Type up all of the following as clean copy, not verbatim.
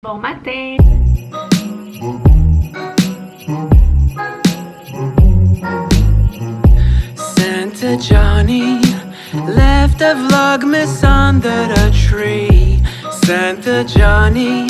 Bon matin! Santa Johnny left a vlogmas under the tree. Santa Johnny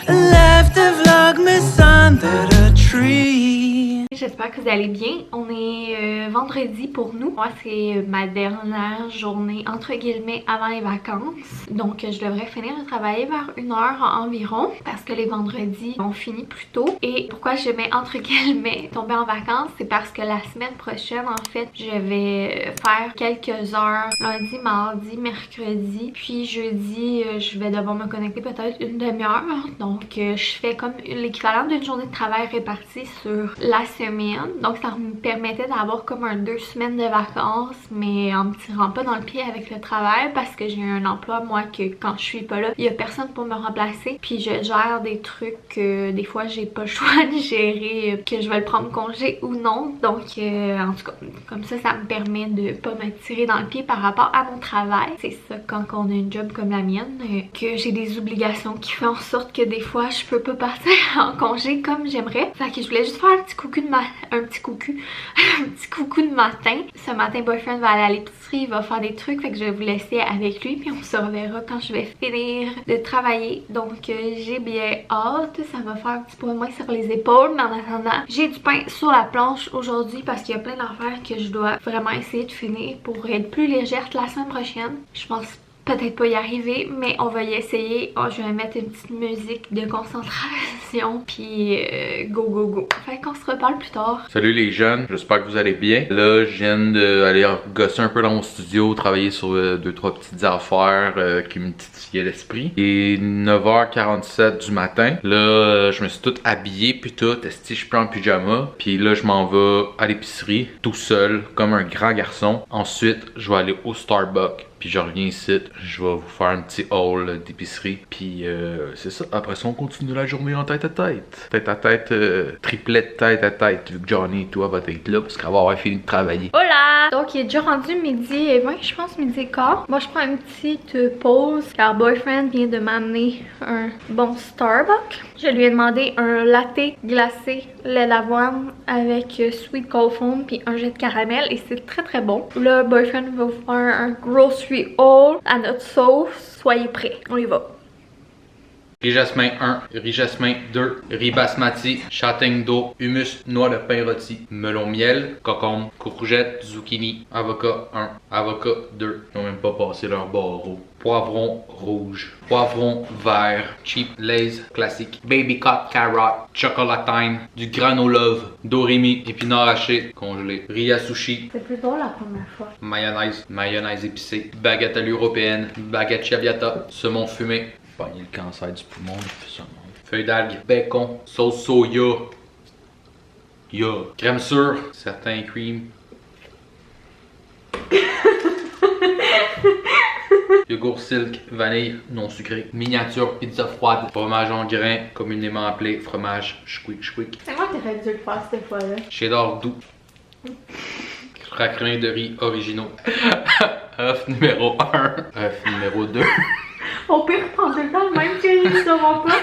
left a vlogmas under the tree. J'espère que vous allez bien. On est vendredi pour nous. Moi, c'est ma dernière journée, entre guillemets, avant les vacances. Donc, je devrais finir de travailler vers 1h environ parce que les vendredis, on finit plus tôt. Et pourquoi je mets entre guillemets tomber en vacances, c'est parce que la semaine prochaine, en fait, je vais faire quelques heures lundi, mardi, mercredi. Puis jeudi, je vais devoir me connecter peut-être une demi-heure. Donc, je fais comme l'équivalent d'une journée de travail répartie sur la semaine. Donc ça me permettait d'avoir comme 2 semaines de vacances, mais en me tirant pas dans le pied avec le travail parce que j'ai un emploi, moi, que quand je suis pas là, il y a personne pour me remplacer. Puis je gère des trucs que des fois j'ai pas le choix de gérer, que je vais le prendre congé ou non. Donc en tout cas, comme ça me permet de pas me tirer dans le pied par rapport à mon travail. C'est ça quand on a une job comme la mienne, que j'ai des obligations qui font en sorte que des fois je peux pas partir en congé comme j'aimerais. Fait que je voulais juste faire un petit coucou de matin. Ce matin, boyfriend va aller à l'épicerie, il va faire des trucs, fait que je vais vous laisser avec lui, puis on se reverra quand je vais finir de travailler. Donc j'ai bien hâte, ça va faire un petit peu moins sur les épaules, mais en attendant, j'ai du pain sur la planche aujourd'hui parce qu'il y a plein d'affaires que je dois vraiment essayer de finir pour être plus légère la semaine prochaine. Je pense peut-être pas y arriver, mais on va y essayer. Oh, je vais mettre une petite musique de concentration, puis go go go. Fait qu'on se reparle plus tard. Salut les jeunes, j'espère que vous allez bien. Là, je viens d'aller gosser un peu dans mon studio, travailler sur 2-3 petites affaires qui me titillaient l'esprit. Et 9h47 du matin, là, je me suis tout habillé, puis tout, je suis en pyjama. Puis là, je m'en vais à l'épicerie, tout seul, comme un grand garçon. Ensuite, je vais aller au Starbucks. Puis je reviens ici, je vais vous faire un petit haul d'épicerie. Puis c'est ça. Après ça, on continue la journée en tête à tête. Tête à tête, triplette tête à tête. Vu que Johnny et toi va être là parce qu'elle va avoir fini de travailler. Hola! Donc il est déjà rendu midi et 20, je pense, midi et quart. Moi je prends une petite pause car boyfriend vient de m'amener un bon Starbucks. Je lui ai demandé un latte glacé lait d'avoine avec sweet cold foam puis un jet de caramel et c'est très très bon. Là, boyfriend va vous faire un grocery haul à notre sauce. Soyez prêts, on y va. Riz jasmin 1, riz jasmin 2, riz basmati, châtaigne d'eau, hummus, noix de pain rôti, melon miel, concombre, courgette, zucchini, avocat 1, avocat 2. Ils n'ont même pas passé leur barreau. Poivron rouge, poivron vert, cheap lays classique, baby cut carotte, chocolatine, du granulove, dorimi, épinards hachés, congelés, riz à sushi. C'est plus drôle la première fois. Mayonnaise épicée, baguette à l'européenne, baguette ciabatta, saumon fumé. Pogner le cancer du poumon, fait ça, non? Feuilles d'algues, bacon, sauce soya, crème sûre, certains cream. Yogourt silk, vanille, non sucré, miniature pizza froide, fromage en grains, communément appelé fromage squeak. C'est moi qui aurais dû le faire cette fois-là. Cheddar doux. Craquelin de riz originaux. œuf numéro 1. œuf numéro 2. Au pire, prends tout le temps, même si je ne sauras pas.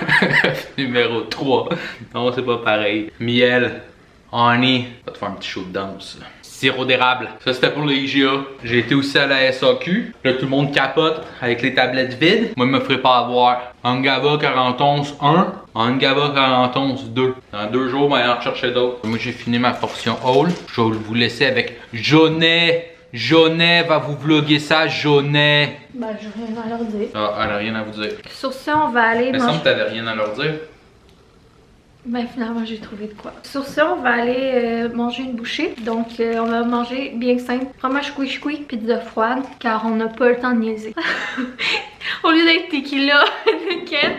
Numéro 3. Non, c'est pas pareil. Miel. Honey. Va te faire un petit show de danse. Sirop d'érable. Ça, c'était pour le IGA. J'ai été aussi à la SAQ. Là, tout le monde capote avec les tablettes vides. Moi, je me ferai pas avoir. Angava 41 1. Angava 41 2. Dans 2 jours, on va en chercher d'autres. Moi, j'ai fini ma portion haul. Je vais vous laisser avec Jaunet. Jaunet va vous vlogger ça, Jaunet. Ben, j'ai rien à leur dire. Ah, elle a rien à vous dire. Sur ça, on va aller Il me semble que t'avais rien à leur dire. Ben, finalement, j'ai trouvé de quoi. Sur ça, on va aller manger une bouchée. Donc, on va manger bien simple. Fromage squish pizza froide, car on n'a pas le temps de niaiser. Au lieu d'être tequila de Ken,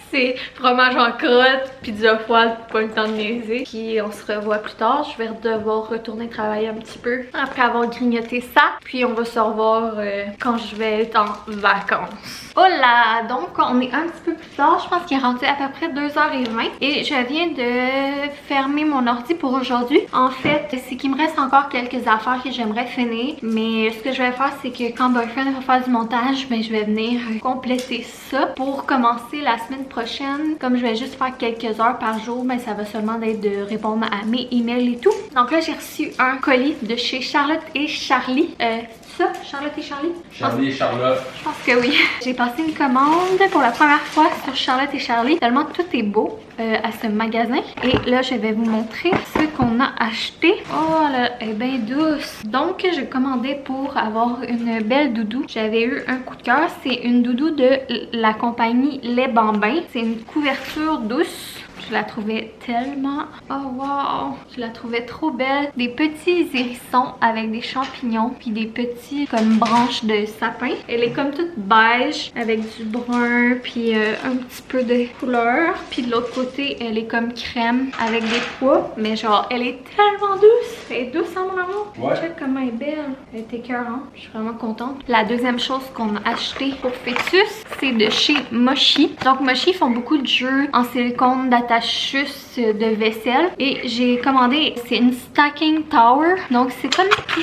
c'est fromage en crotte, pizza froide, pas le temps de niaiser. Puis on se revoit plus tard. Je vais devoir retourner travailler un petit peu après avoir grignoté ça. Puis on va se revoir quand je vais être en vacances. Hola! Donc on est un petit peu plus tard. Je pense qu'il est rendu à peu près 2h20. Et je viens de fermer mon ordi pour aujourd'hui. En fait, c'est qu'il me reste encore quelques affaires que j'aimerais finir. Mais ce que je vais faire, c'est que quand boyfriend va faire du montage, ben, je vais venir compléter ça pour commencer la semaine prochaine prochaine, comme je vais juste faire quelques heures par jour, ben ça va seulement être de répondre à mes emails et tout. Donc là, j'ai reçu un colis de chez Charlotte et Charlie. C'est ça? Charlotte et Charlie? Charlie et Charlotte. Je pense que oui. J'ai passé une commande pour la première fois sur Charlotte et Charlie. Tellement tout est beau à ce magasin. Et là, je vais vous montrer ce qu'on a acheté. Oh, elle est bien douce. Donc, j'ai commandé pour avoir une belle doudou. J'avais eu un coup de cœur. C'est une doudou de la compagnie Les Bambins. C'est une couverture douce. Je la trouvais tellement... Oh wow! Je la trouvais trop belle. Des petits hérissons avec des champignons. Puis des petits comme branches de sapin. Elle est comme toute beige avec du brun. Puis un petit peu de couleur. Puis de l'autre côté, elle est comme crème avec des pois. Mais genre, elle est tellement douce. Elle est douce, hein, mon amour? Ouais. Check comment elle est belle. Elle est écœurante. Je suis vraiment contente. La deuxième chose qu'on a acheté pour Fœtus, c'est de chez Mochi. Donc Mochi font beaucoup de jeux en silicone d'attache de vaisselle et j'ai commandé, c'est une stacking tower, donc c'est comme tout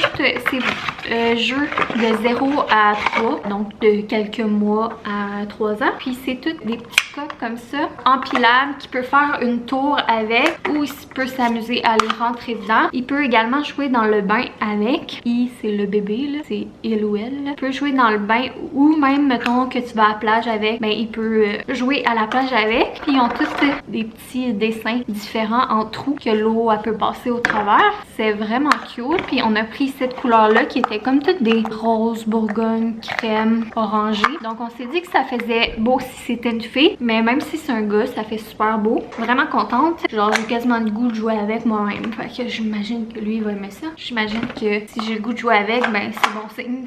ces jeux de 0 à 3, donc de quelques mois à 3 ans, puis c'est toutes des petits coques comme ça, empilables, qui peut faire une tour avec ou il peut s'amuser à les rentrer dedans. Il peut également jouer dans le bain avec, c'est le bébé là, c'est il ou elle, il peut jouer dans le bain ou même mettons que tu vas à la plage avec, ben il peut jouer à la plage avec, puis ils ont tous des petits dessins différents en trous que l'eau peut passer au travers. C'est vraiment cute. Puis on a pris cette couleur là qui était comme toutes des roses, bourgogne, crème, orangé. Donc on s'est dit que ça faisait beau si c'était une fille, mais même si c'est un gars, ça fait super beau. Vraiment contente. Genre j'ai quasiment le goût de jouer avec moi-même. Fait que j'imagine que lui il va aimer ça. J'imagine que si j'ai le goût de jouer avec, ben c'est bon signe.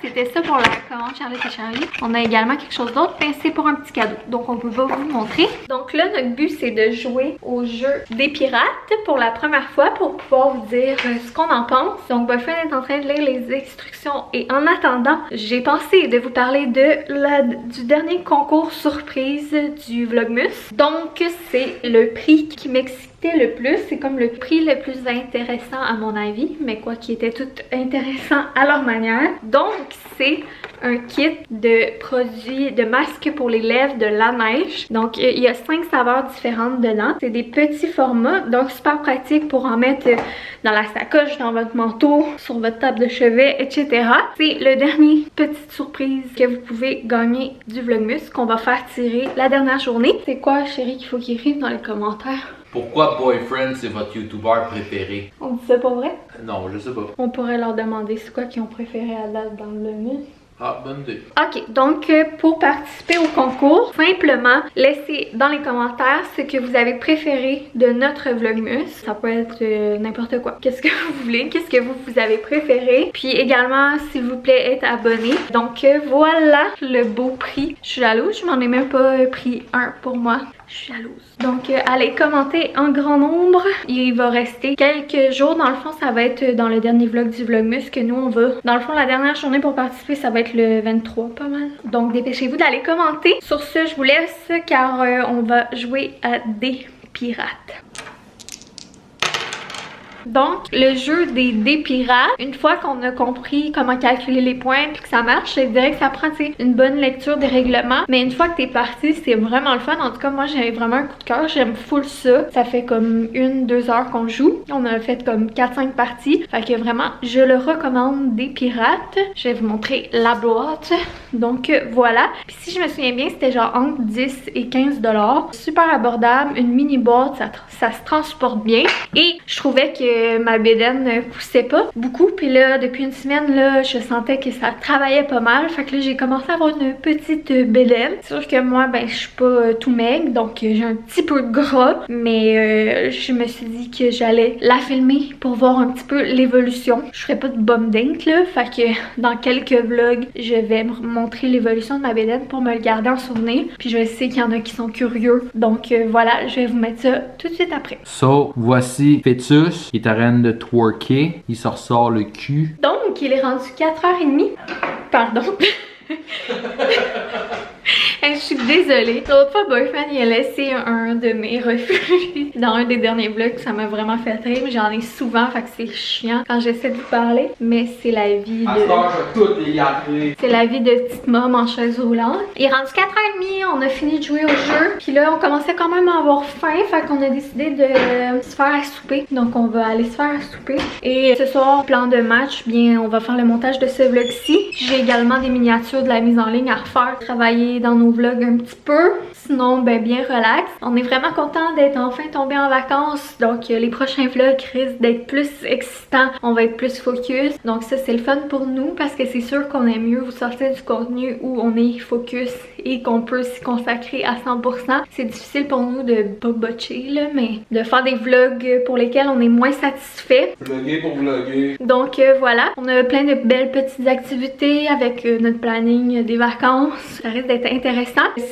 C'était ça pour la commande Charlotte et Charlie. On a également quelque chose d'autre, mais c'est pour un petit cadeau. Donc on peut pas vous montrer. Donc là notre but c'est de jouer au jeu des pirates pour la première fois pour pouvoir vous dire ce qu'on en pense. Donc Boyfriend est en train de lire les instructions et en attendant, j'ai pensé de vous parler du dernier concours surprise du Vlogmas. Donc c'est le prix qui m'excite le plus, c'est comme le prix le plus intéressant à mon avis, mais quoi qui était tout intéressant à leur manière. Donc c'est un kit de produits, de masques pour les lèvres de La Neige. Donc il y a 5 saveurs différentes dedans. C'est des petits formats, donc super pratique pour en mettre dans la sacoche, dans votre manteau, sur votre table de chevet, etc. C'est le dernier petite surprise que vous pouvez gagner du Vlogmas qu'on va faire tirer la dernière journée. C'est quoi chérie qu'il faut qu'il écrive dans les commentaires? Pourquoi Boyfriend c'est votre YouTuber préféré? On dit ça pas vrai? Non, je sais pas. On pourrait leur demander c'est quoi qu'ils ont préféré à date dans le Vlogmas. Ah, bonne idée. Ok, donc pour participer au concours, simplement laissez dans les commentaires ce que vous avez préféré de notre Vlogmas. Ça peut être n'importe quoi. Qu'est-ce que vous voulez, qu'est-ce que vous avez préféré. Puis également, s'il vous plaît, être abonné. Donc voilà le beau prix. Je suis jalouse, je m'en ai même pas pris un pour moi. Je suis jalouse. Donc allez commenter en grand nombre. Il va rester quelques jours. Dans le fond, ça va être dans le dernier vlog du Vlogmas que nous on va. Dans le fond, la dernière journée pour participer, ça va être le 23, pas mal. Donc dépêchez-vous d'aller commenter. Sur ce, je vous laisse car on va jouer à des pirates. Donc, le jeu des pirates, une fois qu'on a compris comment calculer les points puis que ça marche, je dirais que ça prend une bonne lecture des règlements. Mais une fois que t'es parti, c'est vraiment le fun. En tout cas, moi, j'ai vraiment un coup de cœur. J'aime full ça. Ça fait comme 1-2 heures qu'on joue. On a fait comme 4-5 parties. Fait que vraiment, je le recommande des pirates. Je vais vous montrer la boîte. Donc, voilà. Puis si je me souviens bien, c'était genre entre 10 et 15 $. Super abordable. Une mini boîte, ça se transporte bien. Et je trouvais que ma bédaine ne poussait pas beaucoup, puis là depuis une semaine là je sentais que ça travaillait pas mal, fait que là j'ai commencé à avoir une petite bédaine. C'est sûr que moi ben je suis pas tout maigre, donc j'ai un petit peu de gras, mais je me suis dit que j'allais la filmer pour voir un petit peu l'évolution. Je ferai pas de bum dink là, fait que dans quelques vlogs je vais montrer l'évolution de ma bédaine pour me le garder en souvenir, puis je sais qu'il y en a qui sont curieux, donc voilà, je vais vous mettre ça tout de suite après. So, voici Fœtus. Il est en train de twerker. Il se ressort le cul. Donc, il est rendu 4h30. Pardon. Hey, je suis désolée. L'autre fois, Boyfriend, il a laissé un de mes refus dans un des derniers vlogs. Ça m'a vraiment fait rire. J'en ai souvent, fait que c'est chiant quand j'essaie de vous parler. Mais c'est la vie de... C'est la vie de petite môme en chaise roulante. Il est rendu 4h30, on a fini de jouer au jeu. Puis là, on commençait quand même à avoir faim. Fait qu'on a décidé de se faire à souper. Donc, on va aller se faire à souper. Et ce soir, plan de match, bien, on va faire le montage de ce vlog-ci. J'ai également des miniatures de la mise en ligne à refaire. Travailler dans nos vlogs un petit peu. Sinon, ben, bien relax. On est vraiment content d'être enfin tombé en vacances. Donc, les prochains vlogs risquent d'être plus excitants. On va être plus focus. Donc, ça, c'est le fun pour nous parce que c'est sûr qu'on aime mieux vous sortir du contenu où on est focus et qu'on peut s'y consacrer à 100%. C'est difficile pour nous de pas botcher, là, mais de faire des vlogs pour lesquels on est moins satisfait. Vlogger pour vlogger. Donc, voilà. On a plein de belles petites activités avec notre planning des vacances. Ça risque d'être intéressant.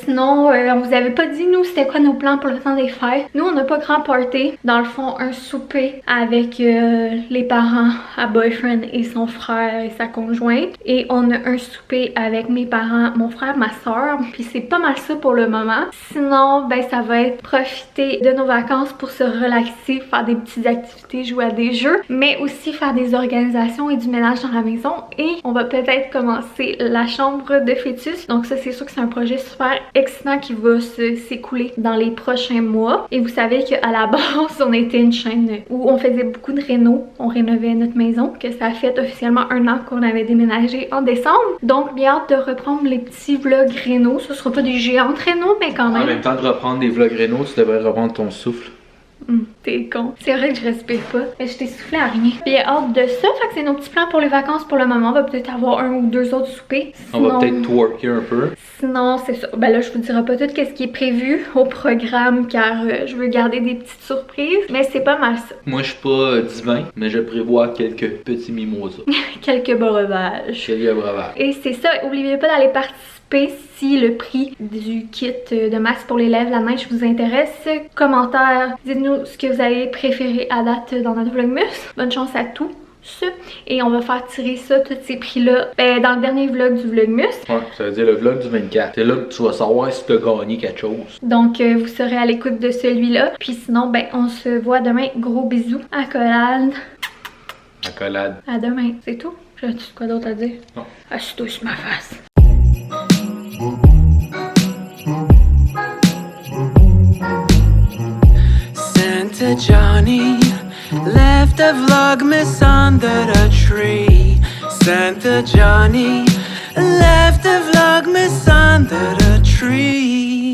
Sinon, on vous avait pas dit, nous, c'était quoi nos plans pour le temps des fêtes. Nous, on n'a pas grand party. Dans le fond, un souper avec les parents à Boyfriend et son frère et sa conjointe. Et on a un souper avec mes parents, mon frère, ma soeur. Puis c'est pas mal ça pour le moment. Sinon, ben, ça va être profiter de nos vacances pour se relaxer, faire des petites activités, jouer à des jeux, mais aussi faire des organisations et du ménage dans la maison. Et on va peut-être commencer la chambre de fœtus. Donc ça, c'est sûr que c'est un projet super excitant qui va s'écouler dans les prochains mois. Et vous savez qu'à la base, on était une chaîne où on faisait beaucoup de réno. On rénovait notre maison, que ça a fait officiellement 1 an qu'on avait déménagé en décembre. Donc, bien hâte de reprendre les petits vlogs réno. Ce sera pas des géantes réno, mais quand même. En même temps de reprendre des vlogs réno, tu devrais reprendre ton souffle. T'es con. C'est vrai que je respire pas. Mais je t'ai soufflé à rien. Puis hâte de ça. Fait que c'est nos petits plans pour les vacances pour le moment. On va peut-être avoir 1 ou 2 autres soupers. Sinon, on va peut-être twerker un peu. Sinon, c'est ça. Ben là, je vous dirai pas tout ce qui est prévu au programme car je veux garder des petites surprises. Mais c'est pas mal ça. Moi, je suis pas divin, mais je prévois quelques petits mimosas. Quelques breuvages. Quelques breuvages. Et c'est ça. N'oubliez pas d'aller participer si le prix du kit de masque pour les lèvres, la neige vous intéresse. Commentaire, dites-nous ce que vous avez préféré à date dans notre vlogmas. Bonne chance à tous. Et on va faire tirer ça, tous ces prix-là, dans le dernier vlog du vlogmas. Ouais, ça veut dire le vlog du 24. C'est là que tu vas savoir si tu as gagné quelque chose. Donc, vous serez à l'écoute de celui-là. Puis sinon, ben, on se voit demain. Gros bisous. Accolade. Accolade. À demain. C'est tout? J'ai quoi d'autre à dire? Non. Assis-toi sur ma face. Santa Johnny left a Vlogmas under the tree. Santa Johnny left a Vlogmas under the tree.